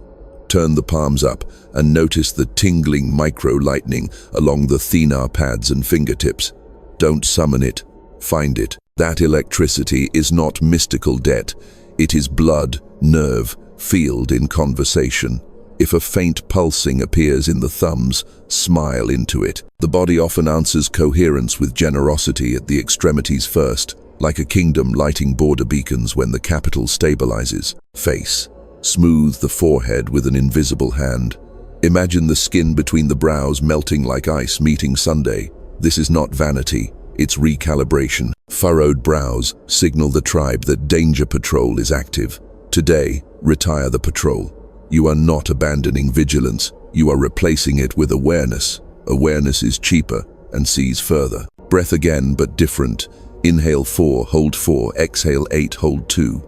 Turn the palms up and notice the tingling micro-lightning along the thenar pads and fingertips. Don't summon it, find it. That electricity is not mystical debt. It is blood, nerve, field in conversation. If a faint pulsing appears in the thumbs, smile into it. The body often answers coherence with generosity at the extremities first, like a kingdom lighting border beacons when the capital stabilizes. Face. Smooth the forehead with an invisible hand. Imagine the skin between the brows melting like ice meeting Sunday. This is not vanity, it's recalibration. Furrowed brows signal the tribe that danger patrol is active. Today, retire the patrol. You are not abandoning vigilance, you are replacing it with awareness. Awareness is cheaper and sees further. Breath again, but different. Inhale 4, hold 4, exhale 8, hold 2.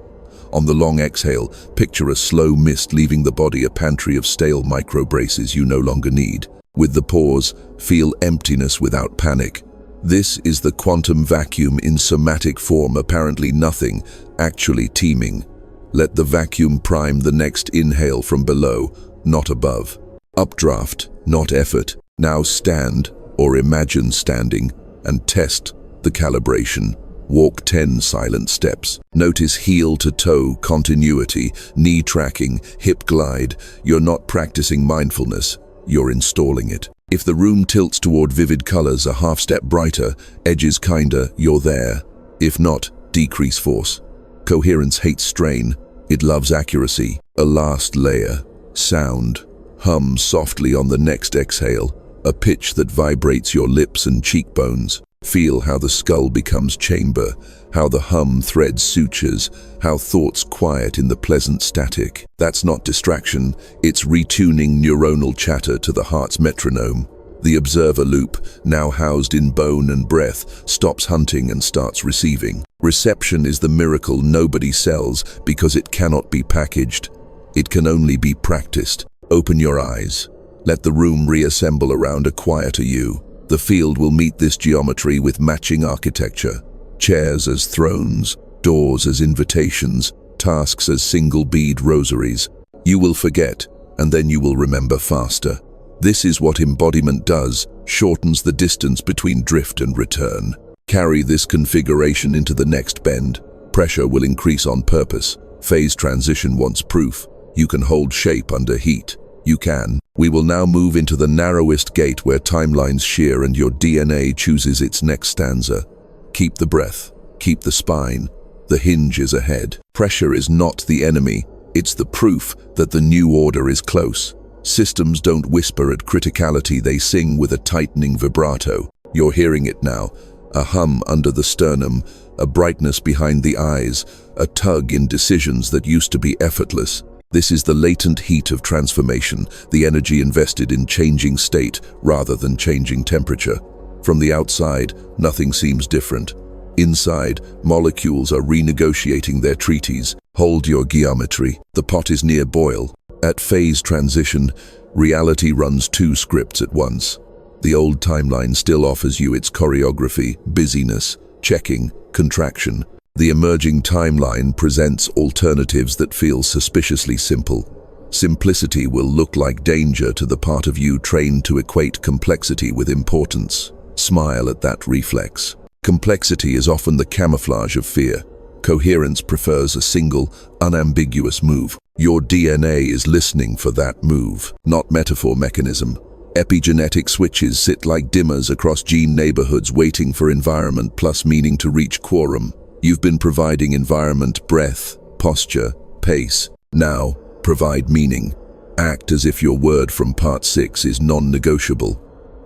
On the long exhale, picture a slow mist leaving the body, a pantry of stale micro-braces you no longer need. With the pause, feel emptiness without panic. This is the quantum vacuum in somatic form, apparently nothing, actually teeming. Let the vacuum prime the next inhale from below, not above. Updraft, not effort. Now stand, or imagine standing, and test the calibration. Walk 10 silent steps. Notice heel to toe continuity, knee tracking, hip glide. You're not practicing mindfulness, you're installing it. If the room tilts toward vivid colors, a half step brighter, edges kinder, you're there. If not, decrease force. Coherence hates strain. It loves accuracy. A last layer. Sound. Hum softly on the next exhale, a pitch that vibrates your lips and cheekbones. Feel how the skull becomes chamber, how the hum threads sutures, how thoughts quiet in the pleasant static. That's not distraction, it's retuning neuronal chatter to the heart's metronome. The observer loop, now housed in bone and breath, stops hunting and starts receiving. Reception is the miracle nobody sells because it cannot be packaged. It can only be practiced. Open your eyes. Let the room reassemble around a quieter you. The field will meet this geometry with matching architecture. Chairs as thrones, doors as invitations, tasks as single bead rosaries. You will forget, and then you will remember faster. This is what embodiment does, shortens the distance between drift and return. Carry this configuration into the next bend. Pressure will increase on purpose. Phase transition wants proof. You can hold shape under heat. You can. We will now move into the narrowest gate where timelines shear and your DNA chooses its next stanza. Keep the breath. Keep the spine. The hinge is ahead. Pressure is not the enemy. It's the proof that the new order is close. Systems don't whisper at criticality, they sing with a tightening vibrato. You're hearing it now. A hum under the sternum, a brightness behind the eyes, a tug in decisions that used to be effortless. This is the latent heat of transformation, the energy invested in changing state rather than changing temperature. From the outside, nothing seems different. Inside, molecules are renegotiating their treaties. Hold your geometry. The pot is near boil. At phase transition, reality runs two scripts at once. The old timeline still offers you its choreography, busyness, checking, contraction. The emerging timeline presents alternatives that feel suspiciously simple. Simplicity will look like danger to the part of you trained to equate complexity with importance. Smile at that reflex. Complexity is often the camouflage of fear. Coherence prefers a single, unambiguous move. Your DNA is listening for that move, not metaphor mechanism. Epigenetic switches sit like dimmers across gene neighborhoods waiting for environment plus meaning to reach quorum. You've been providing environment, breath, posture, pace. Now, provide meaning. Act as if your word from part 6 is non-negotiable.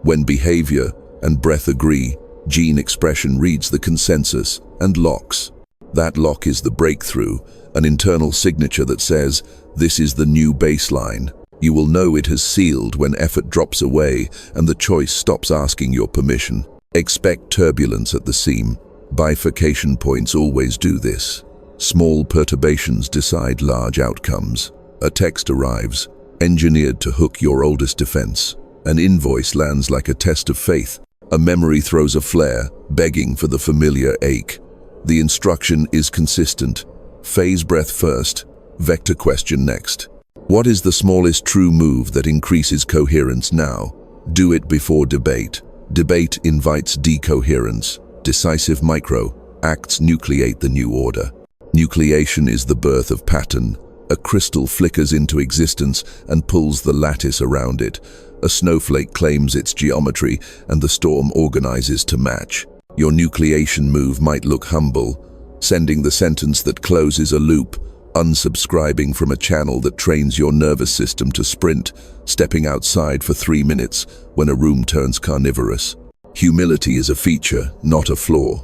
When behavior and breath agree, gene expression reads the consensus and locks. That lock is the breakthrough, an internal signature that says, this is the new baseline. You will know it has sealed when effort drops away and the choice stops asking your permission. Expect turbulence at the seam. Bifurcation points always do this. Small perturbations decide large outcomes. A text arrives, engineered to hook your oldest defense. An invoice lands like a test of faith. A memory throws a flare, begging for the familiar ache. The instruction is consistent. Phase breath first, vector question next. What is the smallest true move that increases coherence now? Do it before debate. Debate invites decoherence. Decisive micro acts nucleate the new order. Nucleation is the birth of pattern. A crystal flickers into existence and pulls the lattice around it. A snowflake claims its geometry and the storm organizes to match. Your nucleation move might look humble, sending the sentence that closes a loop, unsubscribing from a channel that trains your nervous system to sprint, stepping outside for 3 minutes when a room turns carnivorous. Humility is a feature, not a flaw.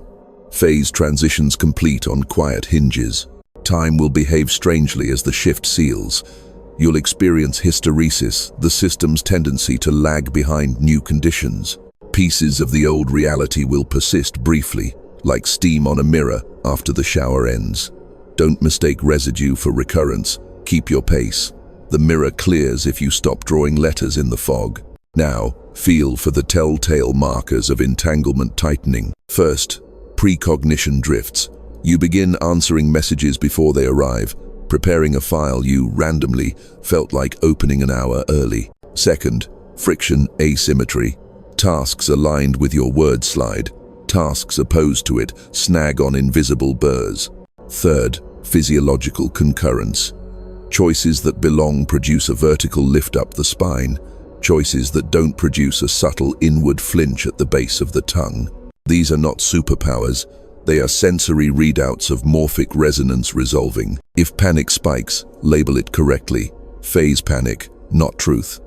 Phase transitions complete on quiet hinges. Time will behave strangely as the shift seals. You'll experience hysteresis, the system's tendency to lag behind new conditions. Pieces of the old reality will persist briefly, like steam on a mirror after the shower ends. Don't mistake residue for recurrence. Keep your pace. The mirror clears if you stop drawing letters in the fog. Now, feel for the telltale markers of entanglement tightening. First, precognition drifts. You begin answering messages before they arrive, preparing a file you randomly felt like opening an hour early. Second, friction asymmetry. Tasks aligned with your word slide. Tasks opposed to it snag on invisible burrs. Third, physiological concurrence. Choices that belong produce a vertical lift up the spine. Choices that don't produce a subtle inward flinch at the base of the tongue. These are not superpowers. They are sensory readouts of morphic resonance resolving. If panic spikes, label it correctly. Phase panic, not truth.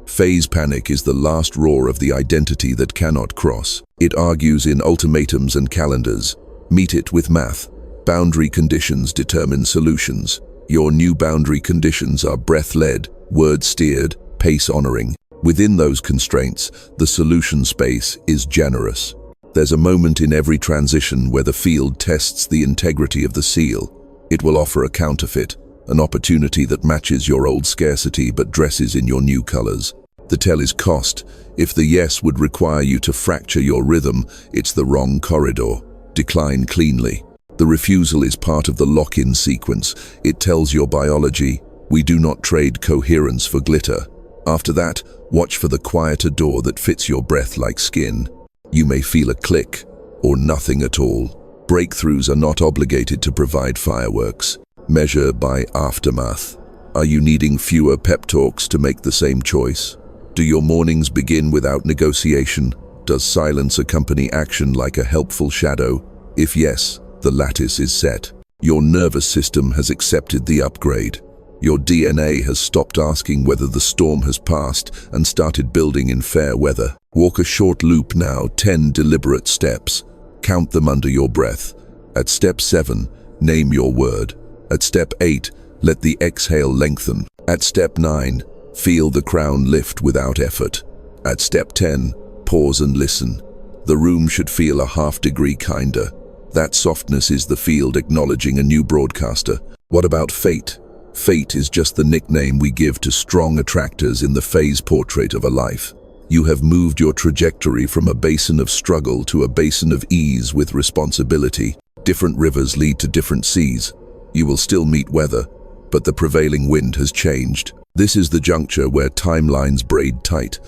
Phase panic is the last roar of the identity that cannot cross. It argues in ultimatums and calendars. Meet it with math. Boundary conditions determine solutions. Your new boundary conditions are breath-led, word-steered, pace-honoring. Within those constraints, the solution space is generous. There's a moment in every transition where the field tests the integrity of the seal. It will offer a counterfeit, an opportunity that matches your old scarcity but dresses in your new colors. The tell is cost. If the yes would require you to fracture your rhythm, it's the wrong corridor. Decline cleanly. The refusal is part of the lock-in sequence. It tells your biology, we do not trade coherence for glitter. After that, watch for the quieter door that fits your breath like skin. You may feel a click, or nothing at all. Breakthroughs are not obligated to provide fireworks. Measure by aftermath. Are you needing fewer pep talks to make the same choice? Do your mornings begin without negotiation? Does silence accompany action like a helpful shadow? If yes, the lattice is set. Your nervous system has accepted the upgrade. Your DNA has stopped asking whether the storm has passed and started building in fair weather. Walk a short loop now, 10 deliberate steps. Count them under your breath. At step 7, name your word. At step 8, let the exhale lengthen. At step 9, feel the crown lift without effort. At step 10, pause and listen. The room should feel a half-degree kinder. That softness is the field acknowledging a new broadcaster. What about fate? Fate is just the nickname we give to strong attractors in the phase portrait of a life. You have moved your trajectory from a basin of struggle to a basin of ease with responsibility. Different rivers lead to different seas. You will still meet weather, but the prevailing wind has changed. This is the juncture where timelines braid tight,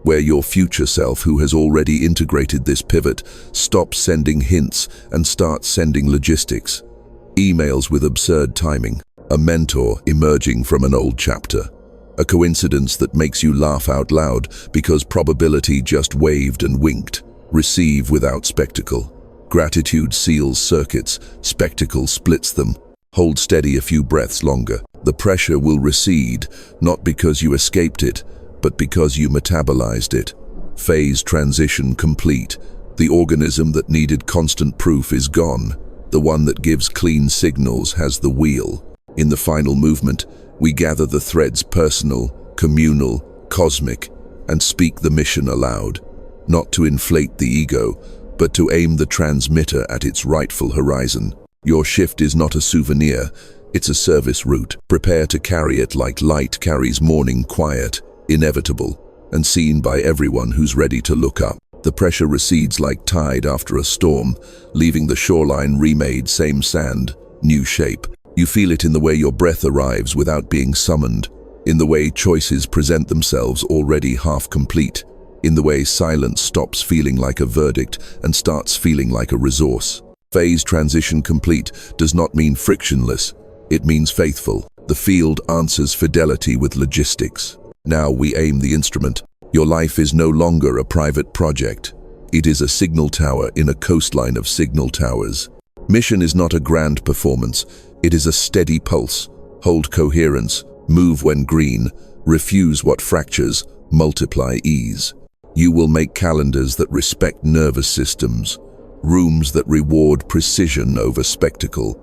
where your future self, who has already integrated this pivot, stops sending hints and starts sending logistics. Emails with absurd timing. A mentor emerging from an old chapter. A coincidence that makes you laugh out loud because probability just waved and winked. Receive without spectacle. Gratitude seals circuits, spectacle splits them. Hold steady a few breaths longer. The pressure will recede, not because you escaped it, but because you metabolized it. Phase transition complete. The organism that needed constant proof is gone. The one that gives clean signals has the wheel. In the final movement, we gather the threads personal, communal, cosmic, and speak the mission aloud. Not to inflate the ego, but to aim the transmitter at its rightful horizon. Your shift is not a souvenir, it's a service route. Prepare to carry it like light carries morning quiet, inevitable, and seen by everyone who's ready to look up. The pressure recedes like tide after a storm, leaving the shoreline remade, same sand, new shape. You feel it in the way your breath arrives without being summoned, in the way choices present themselves already half complete, in the way silence stops feeling like a verdict and starts feeling like a resource. Phase transition complete does not mean frictionless, it means faithful. The field answers fidelity with logistics. Now we aim the instrument. Your life is no longer a private project. It is a signal tower in a coastline of signal towers. Mission is not a grand performance. It is a steady pulse. Hold coherence, move when green, refuse what fractures, multiply ease. You will make calendars that respect nervous systems, rooms that reward precision over spectacle,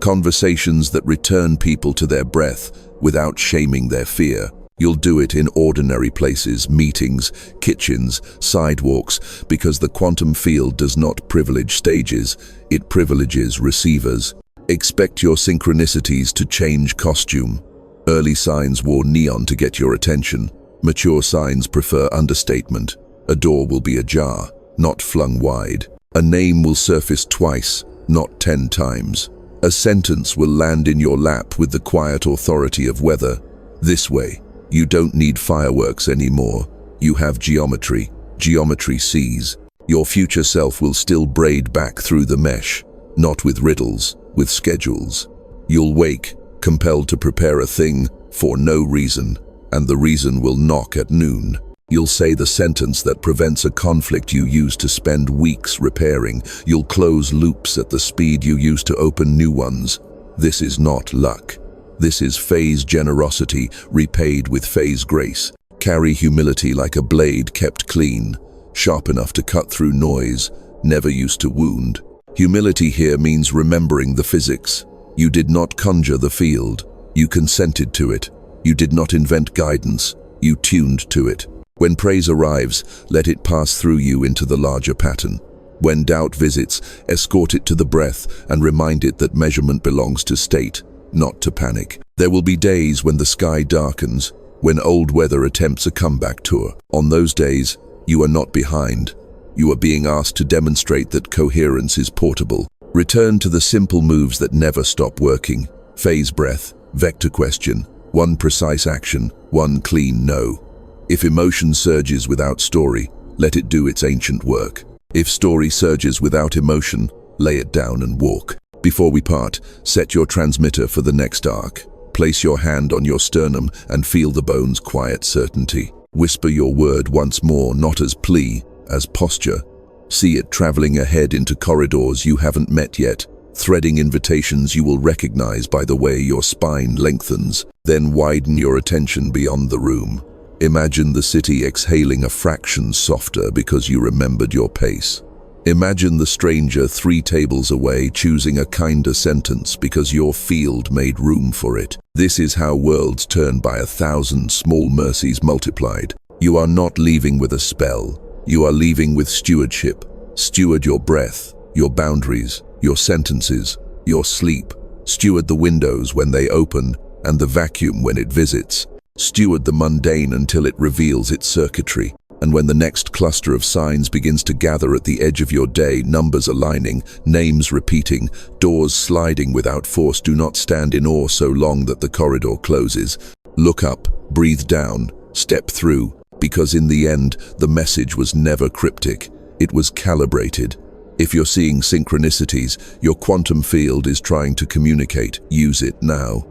conversations that return people to their breath without shaming their fear. You'll do it in ordinary places, meetings, kitchens, sidewalks, because the quantum field does not privilege stages, it privileges receivers. Expect your synchronicities to change costume. Early signs wore neon to get your attention. Mature signs prefer understatement. A door will be ajar, not flung wide. A name will surface twice, not 10 times. A sentence will land in your lap with the quiet authority of weather. This way, you don't need fireworks anymore. You have geometry. Geometry sees. Your future self will still braid back through the mesh, not with riddles, with schedules. You'll wake, compelled to prepare a thing for no reason, and the reason will knock at noon. You'll say the sentence that prevents a conflict you used to spend weeks repairing. You'll close loops at the speed you used to open new ones. This is not luck. This is phase generosity repaid with phase grace. Carry humility like a blade kept clean, sharp enough to cut through noise, never used to wound. Humility here means remembering the physics. You did not conjure the field. You consented to it. You did not invent guidance. You tuned to it. When praise arrives, let it pass through you into the larger pattern. When doubt visits, escort it to the breath and remind it that measurement belongs to state, not to panic. There will be days when the sky darkens, when old weather attempts a comeback tour. On those days, you are not behind. You are being asked to demonstrate that coherence is portable. Return to the simple moves that never stop working. Phase breath, vector question, one precise action, one clean no. If emotion surges without story, let it do its ancient work. If story surges without emotion, lay it down and walk. Before we part, set your transmitter for the next arc. Place your hand on your sternum and feel the bone's quiet certainty. Whisper your word once more, not as plea, as posture. See it traveling ahead into corridors you haven't met yet, threading invitations you will recognize by the way your spine lengthens. Then widen your attention beyond the room. Imagine the city exhaling a fraction softer because you remembered your pace. Imagine the stranger 3 tables away choosing a kinder sentence because your field made room for it. This is how worlds turn by 1,000 small mercies multiplied. You are not leaving with a spell. You are leaving with stewardship. Steward your breath, your boundaries, your sentences, your sleep. Steward the windows when they open and the vacuum when it visits. Steward the mundane until it reveals its circuitry. And when the next cluster of signs begins to gather at the edge of your day, numbers aligning, names repeating, doors sliding without force, do not stand in awe so long that the corridor closes. Look up, breathe down, step through, because in the end, the message was never cryptic. It was calibrated. If you're seeing synchronicities, your quantum field is trying to communicate. Use it now.